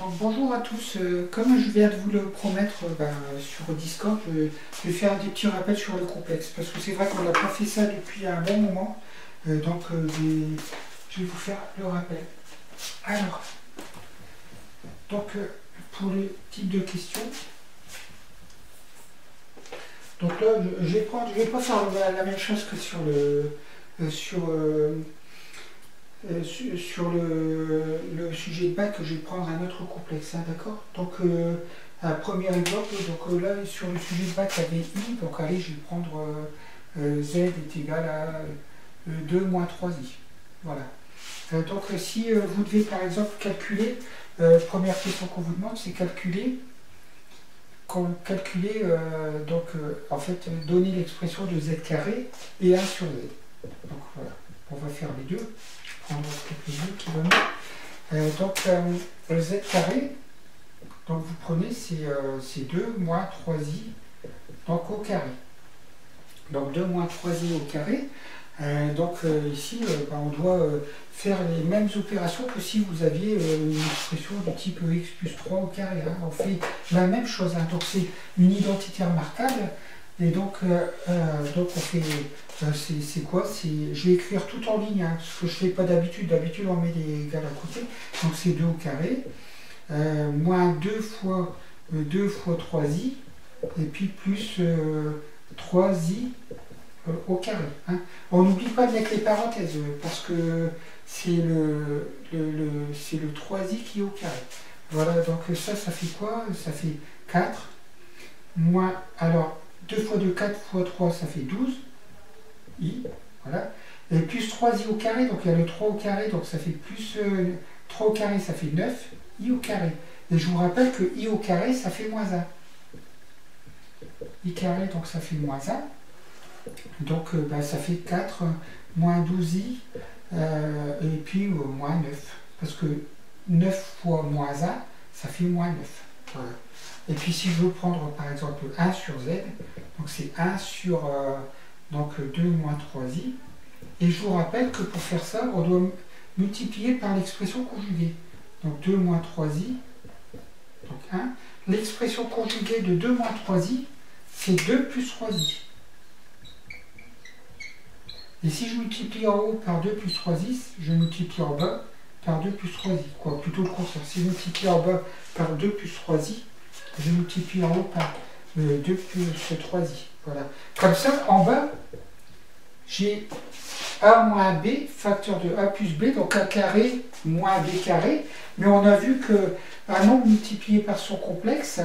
Donc, bonjour à tous. Comme je viens de vous le promettre sur Discord, je vais faire des petits rappels sur le complexe. Parce que c'est vrai qu'on n'a pas fait ça depuis un bon moment. Je vais vous faire le rappel. Alors, pour le type de questions, donc là, je vais pas faire la même chose que sur le sujet de bac. Je vais prendre un autre complexe, hein, d'accord? Donc, un premier exemple, donc là, sur le sujet de bac, il y avait I, donc allez, je vais prendre Z est égal à 2 moins 3I. Voilà. Donc, si vous devez, par exemple, calculer, première question qu'on vous demande, c'est calculer, en fait, donner l'expression de Z carré et 1 sur Z. Donc, voilà, on va faire les deux. Prendre quelques minutes qui vont. Le Z carré, donc vous prenez, c'est 2 moins 3i, donc au carré. Donc 2 moins 3i au carré. Ici, on doit faire les mêmes opérations que si vous aviez une expression du type x plus 3 au carré. Hein. On fait la même chose. Hein. Donc c'est une identité remarquable. Et donc on fait, c'est quoi? Je vais écrire tout en ligne, hein, ce que je ne fais pas d'habitude. D'habitude, on met des égales à côté. Donc c'est 2 au carré, moins 2 fois 3i, et puis plus 3i au carré. Hein. On n'oublie pas de mettre les parenthèses, parce que c'est le 3i qui est au carré. Voilà, donc ça fait quoi? Ça fait 4, moins, alors, 2 fois 2, 4 fois 3, ça fait 12, i, voilà. Et plus 3i au carré, donc il y a le 3 au carré, donc ça fait plus 3 au carré, ça fait 9, i au carré. Et je vous rappelle que i au carré, ça fait moins 1. I carré, donc ça fait moins 1. Donc ça fait 4 moins 12i, et puis moins 9. Parce que 9 fois moins 1, ça fait moins 9. Voilà. Et puis si je veux prendre par exemple 1 sur z, donc c'est 1 sur 2 moins 3i. Et je vous rappelle que pour faire ça, on doit multiplier par l'expression conjuguée. Donc 2 moins 3i, donc 1. L'expression conjuguée de 2 moins 3i, c'est 2 plus 3i. Et si je multiplie en haut par 2 plus 3i, je multiplie en bas par 2 plus 3i. Quoi, plutôt le contraire. Si je multiplie en bas par 2 plus 3i, je multiplie en haut par 2 plus 3i. Voilà. Comme ça, en bas, j'ai a moins b, facteur de a plus b, donc a carré moins b carré. Mais on a vu qu'un nombre multiplié par son complexe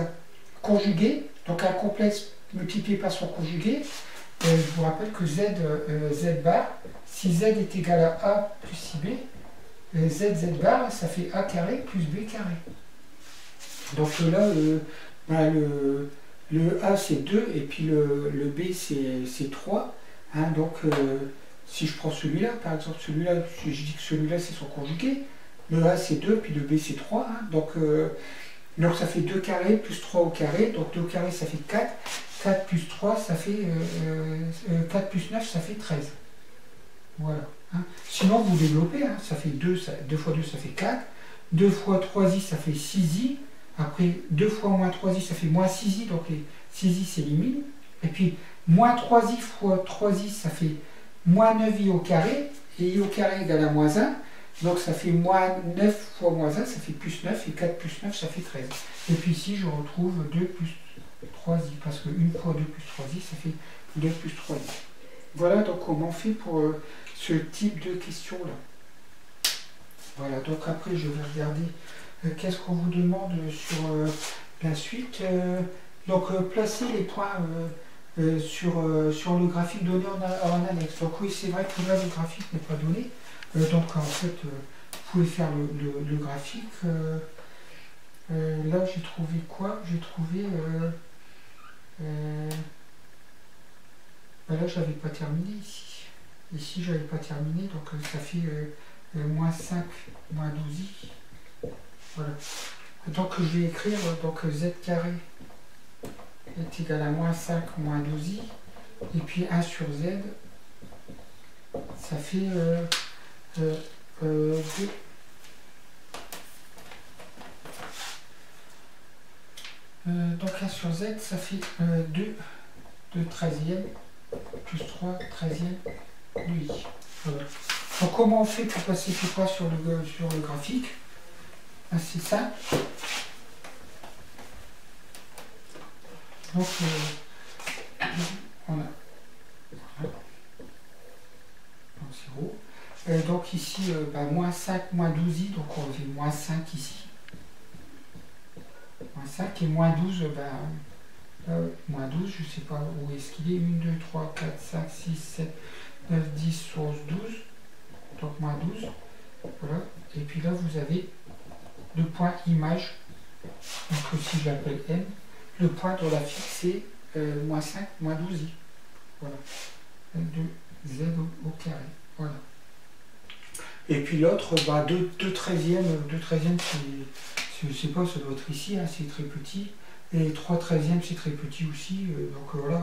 conjugué, donc un complexe multiplié par son conjugué, je vous rappelle que z bar, si z est égal à a plus 6b, z bar, ça fait a carré plus b carré. Donc là, le a c'est 2 et puis le b c'est 3. Hein, donc si je prends celui-là, par exemple, celui-là, je dis que celui-là c'est son conjugué. Le a c'est 2, puis le b c'est 3. Hein, donc ça fait 2 carré plus 3 au carré. Donc 2 au carré ça fait 4. 4 plus 3 ça fait 4 plus 9 ça fait 13. Voilà. Hein. Sinon vous développez, hein, ça fait 2 fois 2 ça fait 4. 2 fois 3i ça fait 6i. Après 2 fois moins 3i ça fait moins 6i. Donc les 6i s'éliminent. Et puis moins 3i fois 3i ça fait moins 9i au carré. Et i au carré égale à moins 1. Donc ça fait moins 9 fois moins 1, ça fait plus 9. Et 4 plus 9 ça fait 13. Et puis ici je retrouve 2 plus 3i, parce que 1 fois 2 plus 3i, ça fait 2 plus 3i. Voilà donc comment on fait pour ce type de questions-là. Voilà, donc après je vais regarder qu'est-ce qu'on vous demande sur la suite. Placer les points sur le graphique donné en annexe. Donc oui, c'est vrai que là le graphique n'est pas donné. Donc en fait, vous pouvez faire le graphique. Là j'ai trouvé quoi? J'ai trouvé... là j'avais pas terminé ici. Ici j'avais pas terminé, donc ça fait moins 5 moins 12i. Voilà. Donc je vais écrire donc z carré est égal à moins 5 moins 12i. Et puis 1 sur z, ça fait 2. Donc 1 sur Z, ça fait 2 13e plus 3 13e de I. Voilà. Donc comment on fait pour passer tout ça sur le graphique? C'est ça. Donc on a donc 0. Donc ici, moins 5, moins 12i, donc on fait moins 5 ici. Moins 5 et moins 12, moins 12, je ne sais pas où est-ce qu'il est. 1, 2, 3, 4, 5, 6, 7, 9, 10, 11, 12. Donc moins 12. Voilà. Et puis là, vous avez le point image. Donc si je l'appelle M, le point de la fixe c'est moins 5, moins 12i. Voilà. De Z au carré. Voilà. Et puis l'autre, 2 13e, je ne sais pas, ça doit être ici, hein, c'est très petit. Et 3 13e, c'est très petit aussi. Donc voilà,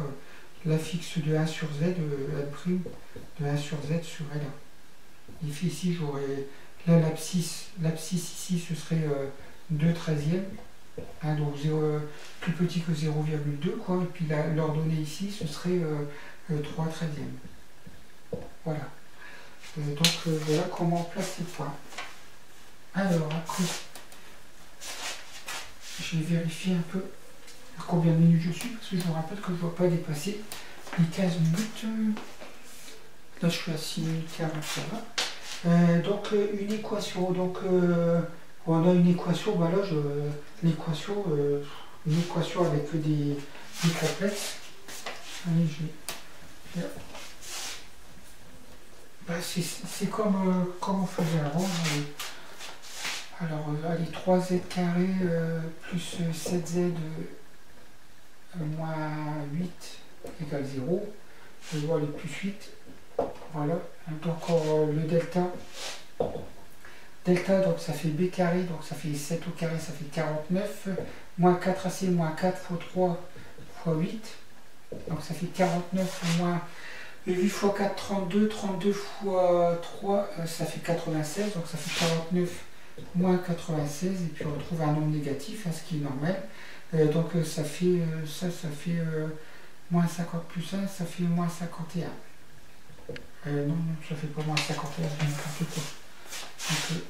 la fixe de 1 sur Z, L' de 1 sur Z sur L. Ici, j'aurais là l'abscisse ici, ce serait 2 13e. Hein, donc plus petit que 0,2, quoi. Et puis l'ordonnée ici, ce serait 3 13e. Voilà. Donc voilà comment on place ces points. Alors après, je vais vérifier un peu à combien de minutes je suis, parce que je me rappelle que je ne dois pas dépasser les 15 minutes. Là je suis à 6 minutes 40, ça va. Donc une équation, donc on a une équation, là l'équation, une équation avec des complexes. Allez, c'est comme on faisait avant. Alors, allez, 3z carré plus 7z moins 8 égale 0. Je vais voir les plus 8. Voilà. Donc, le delta. Delta, donc ça fait b carré, donc ça fait 7 au carré, ça fait 49. Moins 4ac, moins 4 fois 3 fois 8. Donc, ça fait 49 moins 8 fois 4, 32. 32 fois 3, ça fait 96. Donc, ça fait 49. Moins 96, et puis on retrouve un nombre négatif, hein, ce qui est normal. Donc ça fait moins 50 plus 1, ça fait moins 51. Non, ça fait pas moins 51, c'est n'importe quoi. Donc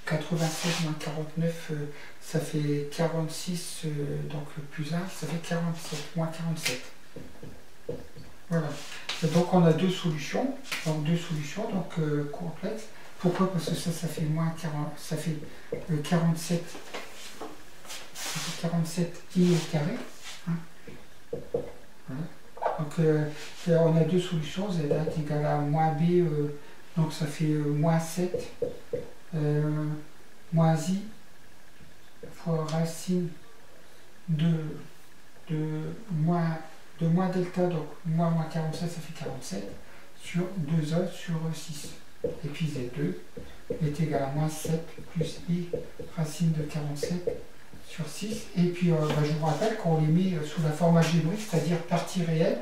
96 moins 49, ça fait 46, donc plus 1, ça fait 47, moins 47. Voilà. Et donc on a deux solutions, donc complexes. Pourquoi? Parce que ça fait moins 40, ça fait 47, i au carré. Hein. Voilà. Donc on a deux solutions, z est égal à moins b, donc ça fait moins 7, moins i fois racine de moins delta, donc moins 47, ça fait 47, sur 2a sur 6. Et puis Z2 est égal à moins 7 plus i racine de 47 sur 6. Et puis je vous rappelle qu'on les met sous la forme algébrique, c'est-à-dire partie réelle,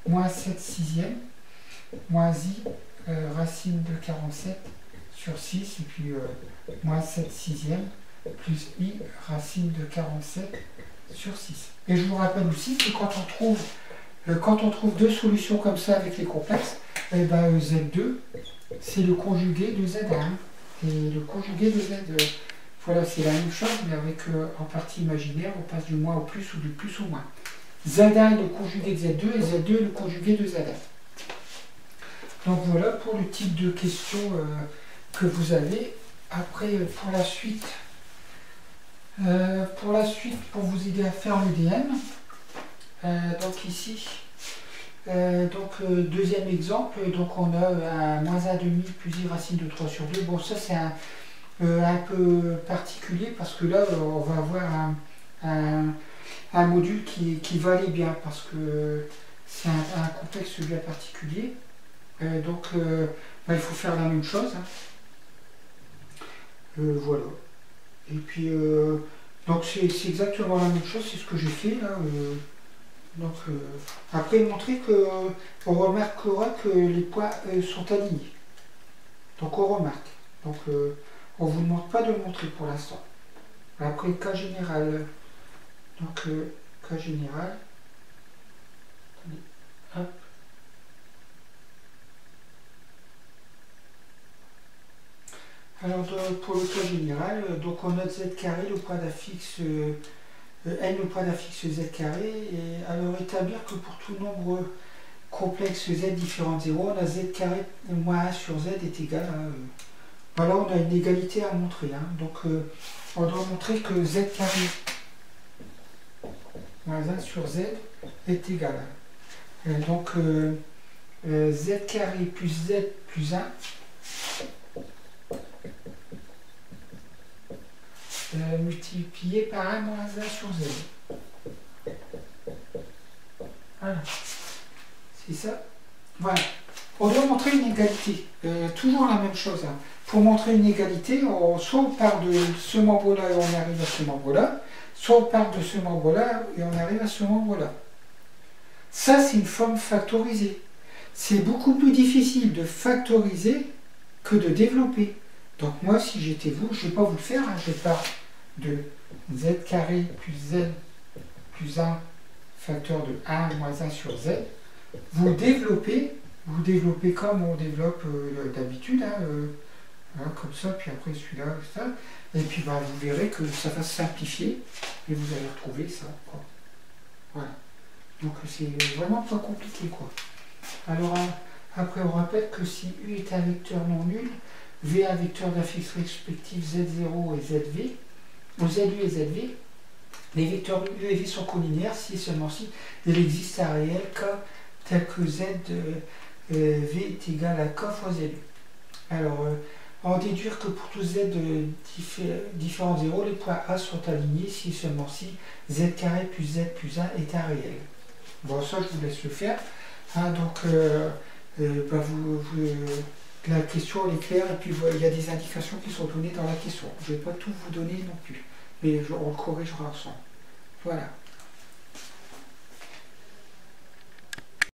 moins 7 sixième, moins i racine de 47 sur 6, et puis moins 7 sixième, plus i racine de 47 sur 6. Et je vous rappelle aussi que quand on trouve deux solutions comme ça avec les complexes, Z2, c'est le conjugué de Z1. Et le conjugué de Z2, voilà, c'est la même chose, mais avec en partie imaginaire, on passe du moins au plus ou du plus au moins. Z1 est le conjugué de Z2 et Z2 est le conjugué de Z1. Donc voilà pour le type de questions que vous avez. Après, pour la suite, pour vous aider à faire l'EDM, donc ici, deuxième exemple, donc on a un moins 1,5 plus i racine de 3 sur 2. Bon, ça c'est un peu particulier parce que là on va avoir un module qui va aller bien parce que c'est un complexe bien particulier. Il faut faire la même chose. Hein. Voilà. Et puis, donc c'est exactement la même chose, c'est ce que j'ai fait là. Après montrer on remarquera que les points sont alignés. Donc on remarque. Donc on ne vous demande pas de le montrer pour l'instant. Après, cas général. Donc, cas général. Attendez, hop. Alors, pour le cas général, donc on note z carré, le point d'affixe n, le point d'affixe z carré. Et alors, établir que pour tout nombre complexe z différent de 0, on a z carré moins 1 sur z est égal à... voilà, on a une égalité à montrer. Hein. Donc, on doit montrer que z carré moins 1 sur z est égal à... donc, z carré plus z plus 1 multiplié par 1 moins 1 sur z. Voilà. C'est ça. Voilà. On doit montrer une égalité. Toujours la même chose. Hein. Pour montrer une égalité, soit on part de ce membre-là et on arrive à ce membre-là, soit on part de ce membre-là et on arrive à ce membre-là. Ça, c'est une forme factorisée. C'est beaucoup plus difficile de factoriser que de développer. Donc moi, si j'étais vous, je ne vais pas vous le faire. Hein. Je pars de z carré plus z plus 1 facteur de 1 moins 1 sur z. Vous développez comme on développe d'habitude, hein, comme ça, puis après celui-là, ça. Et puis bah, vous verrez que ça va se simplifier et vous allez retrouver ça. Quoi. Voilà. Donc c'est vraiment pas compliqué. Quoi. Alors après, on rappelle que si U est un vecteur non nul, V un vecteur d'affixe respectif Z0 et ZV, ou ZU et ZV, les vecteurs U et V sont collinéaires si et seulement si il existe un réel K tel que Z V est égal à K fois ZU. Alors, en déduire que pour tout Z différent de 0, les points A sont alignés si et seulement si Z carré plus Z plus 1 est un réel. Bon, ça, je vous laisse le faire. Hein, donc, bah, la question elle est claire et puis il y a des indications qui sont données dans la question. Je ne vais pas tout vous donner non plus, mais on le corrigera ensemble. Voilà.